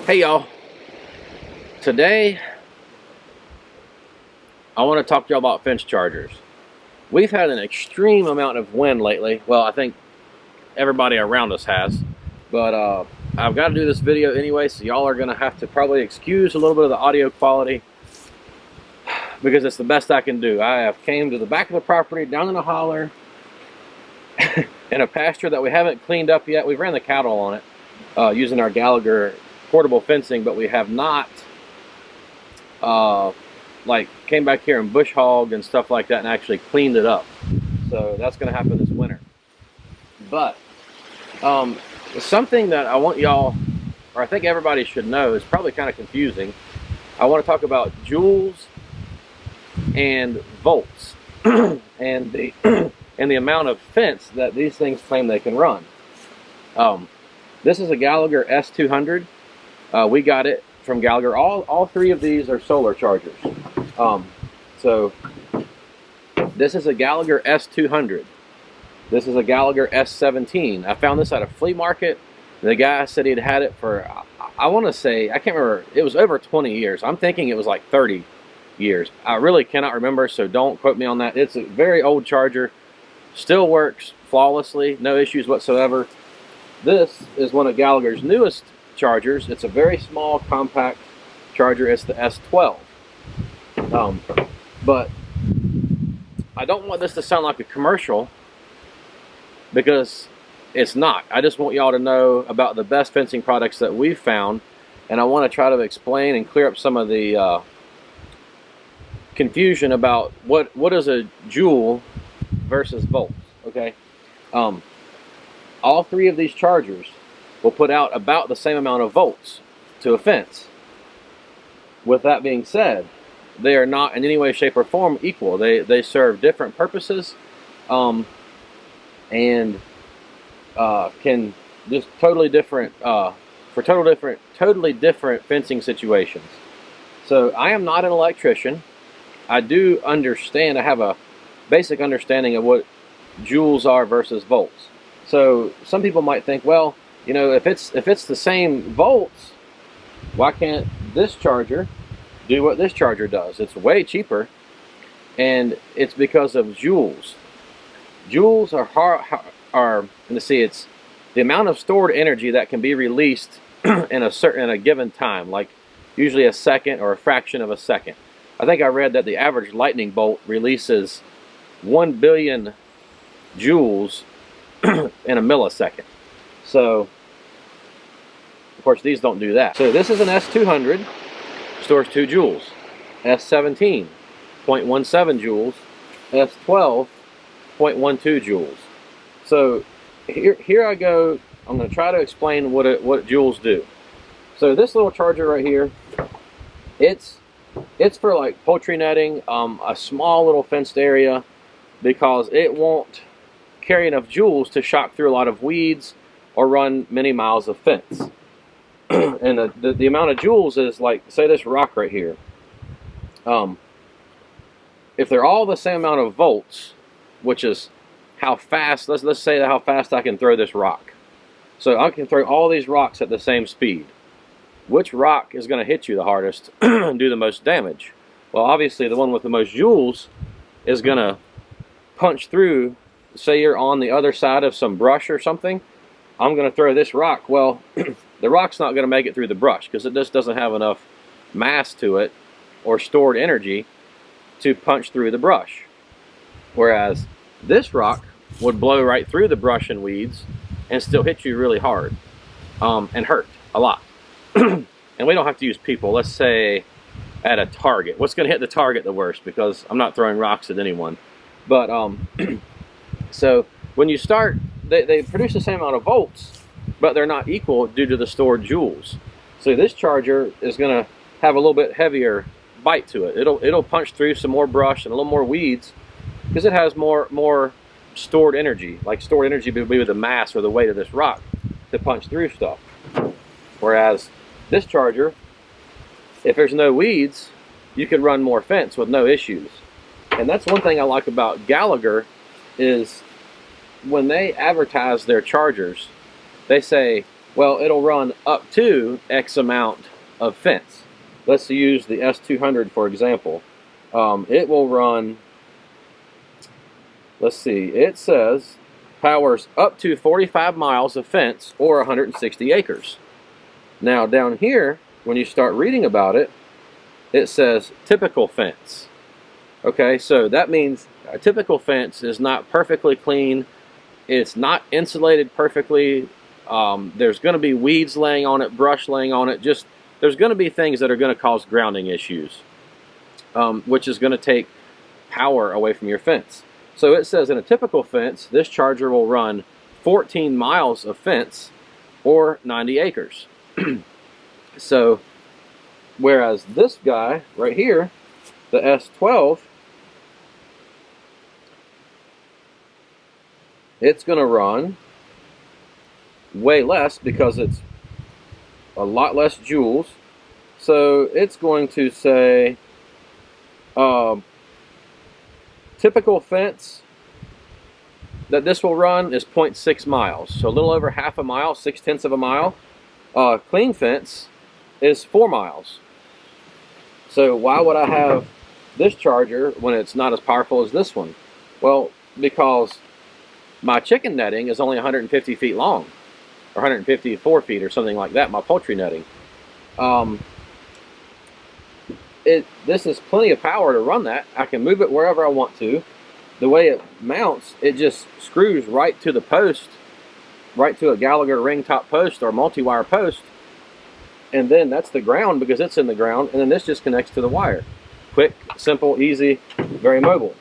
Hey y'all, today I want to talk to y'all about fence chargers. We've had an extreme amount of wind lately. Well, I think everybody around us has, but I've got to do this video anyway, so y'all are going to have to probably excuse a little bit of the audio quality because it's the best I can do. I have came to the back of the property, down in a holler, in a pasture that we haven't cleaned up yet. We've ran the cattle on it using our Gallagher portable fencing, but we have not like came back here and bush hogged and stuff like that and actually cleaned it up. So that's going to happen this winter. But something that I want y'all, or I think everybody should know, is probably kind of confusing. I want to talk about joules and volts and the and the amount of fence that these things claim they can run. This is a Gallagher S200. We got it from Gallagher. All three of these are solar chargers. So this is a Gallagher S200. This is a Gallagher S17. I found this at a flea market. The guy said he'd had it for, I want to say, I can't remember, it was over 20 years. I'm thinking it was like 30 years. I really cannot remember, so don't quote me on that. It's a very old charger. Still works flawlessly, no issues whatsoever. This is one of Gallagher's newest chargers. It's a very small, compact charger. It's the S12. But I don't want this to sound like a commercial, because it's not. I just want y'all to know about the best fencing products that we've found, and I want to try to explain and clear up some of the confusion about what is a joule versus volts. Okay, all three of these chargers will put out about the same amount of volts to a fence. With that being said, they are not in any way, shape, or form equal. They serve different purposes, and can just totally different for totally different fencing situations. So I am not an electrician. I do understand. I have a basic understanding of what joules are versus volts. So some people might think, well, you know, if it's the same volts, why can't this charger do what this charger does? It's way cheaper, and it's because of joules. Joules are let's see, it's the amount of stored energy that can be released in a given time, like usually a second or a fraction of a second. I think I read that the average lightning bolt releases 1 billion joules in a millisecond. So of course these don't do that. So this is an S200, stores 2 joules. S17, 0.17 joules. S12, 0.12 joules. So here I go. I'm going to try to explain what joules do. So this little charger right here, it's for like poultry netting, a small little fenced area, because it won't carry enough joules to shock through a lot of weeds or run many miles of fence. And the amount of joules is like, say this rock right here. If they're all the same amount of volts, which is how fast, let's say how fast I can throw this rock. So I can throw all these rocks at the same speed. Which rock is going to hit you the hardest and do the most damage? Well, obviously the one with the most joules is going to punch through. Say you're on the other side of some brush or something, I'm going to throw this rock. Well, the rock's not going to make it through the brush because it just doesn't have enough mass to it or stored energy to punch through the brush. Whereas this rock would blow right through the brush and weeds and still hit you really hard, and hurt a lot. And we don't have to use people. Let's say at a target. What's going to hit the target the worst? Because I'm not throwing rocks at anyone. But so when you start, they produce the same amount of volts, but they're not equal due to the stored joules. So this charger is going to have a little bit heavier bite to it. It'll punch through some more brush and a little more weeds because it has more stored energy. Like stored energy would be with the mass or the weight of this rock to punch through stuff. Whereas this charger, if there's no weeds, you can run more fence with no issues. And that's one thing I like about Gallagher, is when they advertise their chargers, they say Well, it'll run up to X amount of fence. Let's use the S200 for example. It will run, let's see, it says powers up to 45 miles of fence or 160 acres. Now down here, when you start reading about it, it says typical fence. Okay, so that means a typical fence is not perfectly clean. It's not insulated perfectly. There's going to be weeds laying on it, brush laying on it. Just there's going to be things that are going to cause grounding issues, which is going to take power away from your fence. So it says in a typical fence, this charger will run 14 miles of fence or 90 acres. So, whereas this guy right here, the S12, it's going to run way less because it's a lot less joules. So it's going to say typical fence that this will run is 0.6 miles. So a little over half a mile, 6/10 of a mile. Clean fence is 4 miles. So why would I have this charger when it's not as powerful as this one? Well, because my chicken netting is only 150 feet long, or 154 feet or something like that, my poultry netting. This is plenty of power to run that. I can move it wherever I want to. The way it mounts, it just screws right to the post, right to a Gallagher ring top post or multi-wire post, and then that's the ground because it's in the ground, and then this just connects to the wire. Quick, simple, easy, very mobile.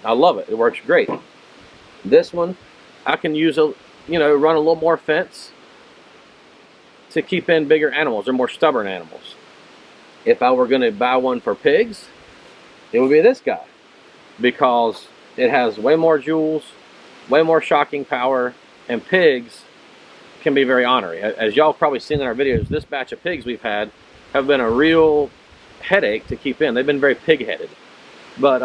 I love it. It works great. This one, I can use run a little more fence to keep in bigger animals or more stubborn animals. If I were going to buy one for pigs, it would be this guy because it has way more joules, way more shocking power, and pigs can be very ornery. As y'all have probably seen in our videos, this batch of pigs we've had have been a real headache to keep in. They've been very pig-headed. But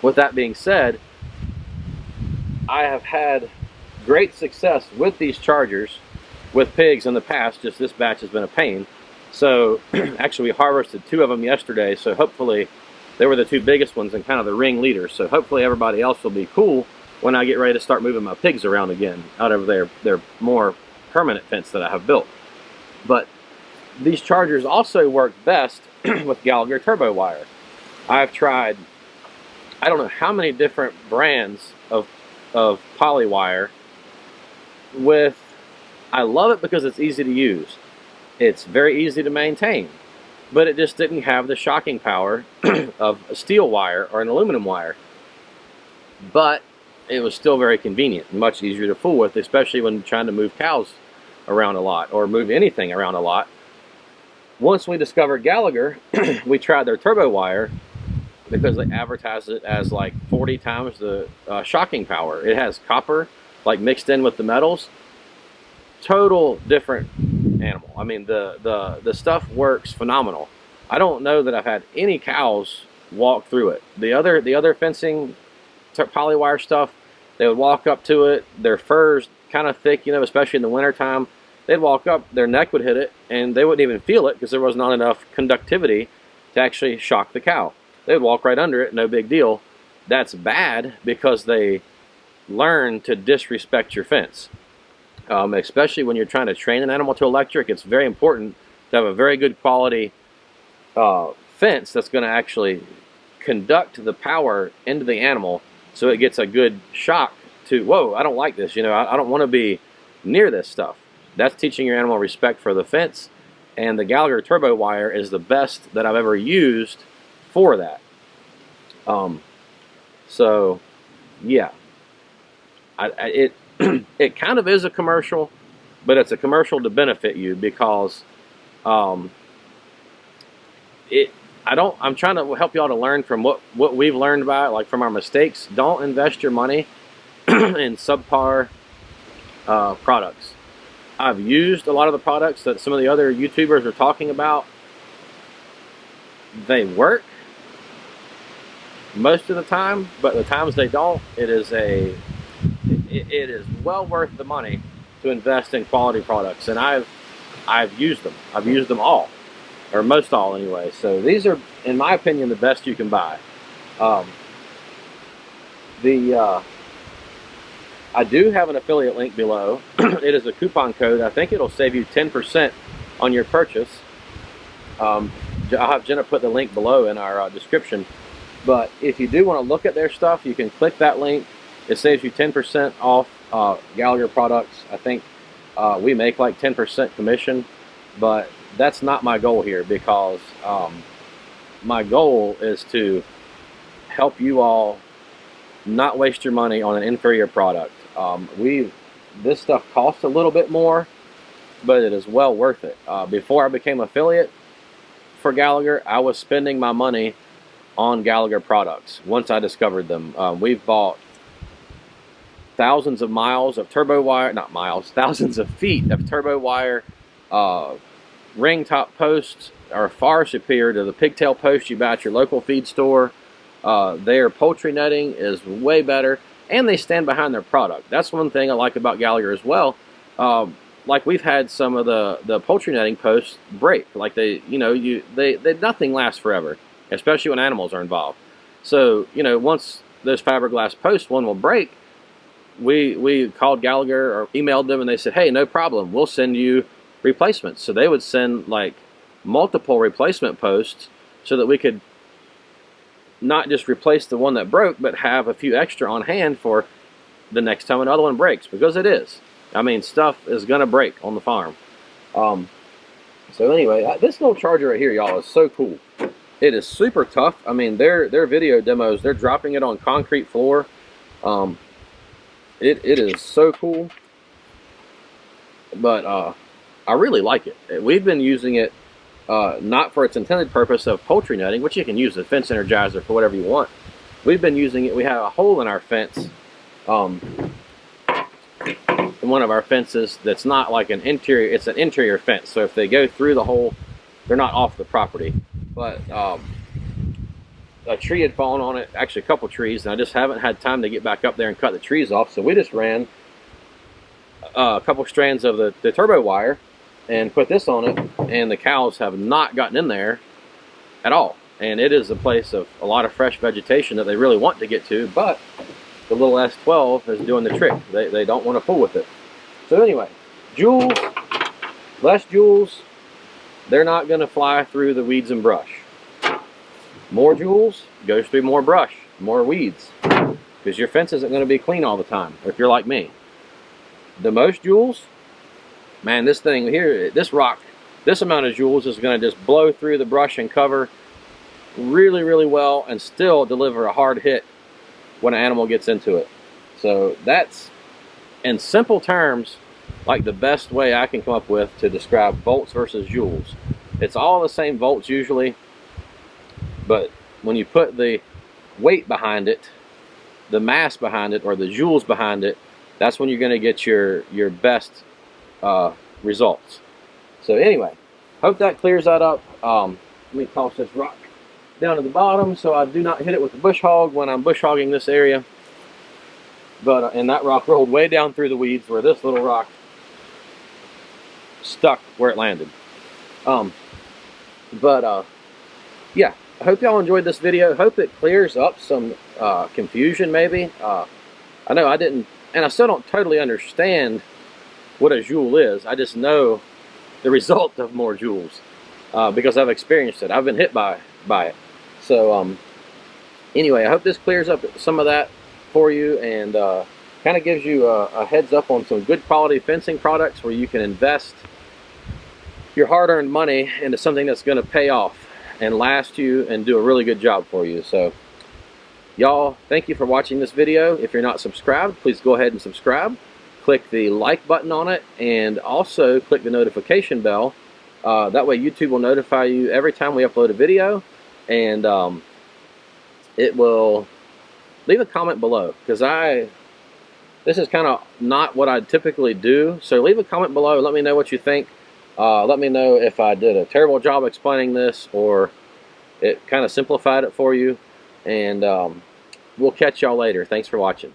with that being said, I have had great success with these chargers with pigs in the past. Just this batch has been a pain. So actually we harvested 2 of them yesterday, so hopefully they were the 2 biggest ones and kind of the ring leaders. So hopefully everybody else will be cool when I get ready to start moving my pigs around again out of their more permanent fence that I have built. But these chargers also work best with Gallagher turbo wire. I've tried, I don't know how many different brands of poly wire with, I love it because it's easy to use. It's very easy to maintain, but it just didn't have the shocking power of a steel wire or an aluminum wire. But it was still very convenient and much easier to fool with, especially when trying to move cows around a lot or move anything around a lot. Once we discovered Gallagher, we tried their turbo wire because they advertised it as like 40 times the shocking power. It has copper like mixed in with the metals. Total different animal. I mean, the stuff works phenomenal. I don't know that I've had any cows walk through it. The other fencing poly wire stuff, they would walk up to it, their fur's kind of thick, especially in the winter time. They'd walk up, their neck would hit it, and they wouldn't even feel it because there was not enough conductivity to actually shock the cow. They'd walk right under it, no big deal. That's bad because they learn to disrespect your fence. Especially when you're trying to train an animal to electric, it's very important to have a very good quality fence that's going to actually conduct the power into the animal so it gets a good shock to, whoa, I don't like this, I don't want to be near this stuff. That's teaching your animal respect for the fence, and the Gallagher turbo wire is the best that I've ever used for that. So yeah, it kind of is a commercial, but it's a commercial to benefit you because I'm trying to help y'all to learn from what we've learned about it, like from our mistakes. Don't invest your money in subpar products. I've used a lot of the products that some of the other YouTubers are talking about. They work most of the time, but the times they don't, it is well worth the money to invest in quality products, and I've used them. I've used them all, or most all anyway. So these are, in my opinion, the best you can buy. I do have an affiliate link below. It is a coupon code. I think it'll save you 10% on your purchase. I'll have Jenna put the link below in our description. But if you do want to look at their stuff, you can click that link. It saves you 10% off Gallagher products. I think we make like 10% commission, but that's not my goal here, because my goal is to help you all not waste your money on an inferior product. This stuff costs a little bit more, but it is well worth it. Before I became affiliate for Gallagher, I was spending my money on Gallagher products once I discovered them. We've bought thousands of miles of turbo wire, not miles, thousands of feet of turbo wire. Ring top posts are far superior to the pigtail posts you buy at your local feed store. Their poultry netting is way better, and they stand behind their product. That's one thing I like about Gallagher as well. Like, we've had some of the poultry netting posts break. Like, nothing lasts forever, especially when animals are involved. So, once those fiberglass posts, one will break, we called Gallagher or emailed them, and they said, hey, no problem, we'll send you replacements. So they would send like multiple replacement posts so that we could not just replace the one that broke, but have a few extra on hand for the next time another one breaks, because it is. I mean, stuff is gonna break on the farm. So anyway, this little charger right here, y'all, is so cool. It is super tough. I mean, their video demos, they're dropping it on concrete floor. It is so cool. But I really like it. We've been using it not for its intended purpose of poultry netting, which you can use the fence energizer for whatever you want. We've been using it. We have a hole in our fence, in one of our fences that's not like an interior, it's an interior fence. So if they go through the hole, they're not off the property. But a tree had fallen on it, actually a couple trees, and I just haven't had time to get back up there and cut the trees off. So we just ran a couple strands of the turbo wire and put this on it, and the cows have not gotten in there at all. And it is a place of a lot of fresh vegetation that they really want to get to, but the little S12 is doing the trick. They don't want to fool with it. So anyway, Joules, less Joules, they're not going to fly through the weeds and brush. More Joules goes through more brush, more weeds, because your fence isn't going to be clean all the time, if you're like me. The most Joules, man, this thing here, this rock, this amount of Joules is going to just blow through the brush and cover really, really well, and still deliver a hard hit when an animal gets into it. So that's, in simple terms, like the best way I can come up with to describe volts versus Joules. It's all the same volts usually, but when you put the weight behind it, the mass behind it, or the Joules behind it, that's when you're going to get your best results. So anyway, hope that clears that up. Let me toss this rock down to the bottom so I do not hit it with the bush hog when I'm bush hogging this area. But and that rock rolled way down through the weeds, where this little rock stuck where it landed. Yeah, I hope y'all enjoyed this video. Hope it clears up some confusion maybe. I know I didn't, and I still don't totally understand what a Joule is. I just know the result of more Joules because I've experienced it. I've been hit by it. So anyway, I hope this clears up some of that for you, and kind of gives you a heads up on some good quality fencing products where you can invest your hard-earned money into something that's going to pay off and last you and do a really good job for you. So y'all, thank you for watching this video. If you're not subscribed, please go ahead and subscribe. Click the like button on it, and also click the notification bell. That way YouTube will notify you every time we upload a video, and it will leave a comment below, because this is kind of not what I typically do. So leave a comment below, let me know what you think. Let me know if I did a terrible job explaining this, or it kind of simplified it for you. And we'll catch y'all later. Thanks for watching.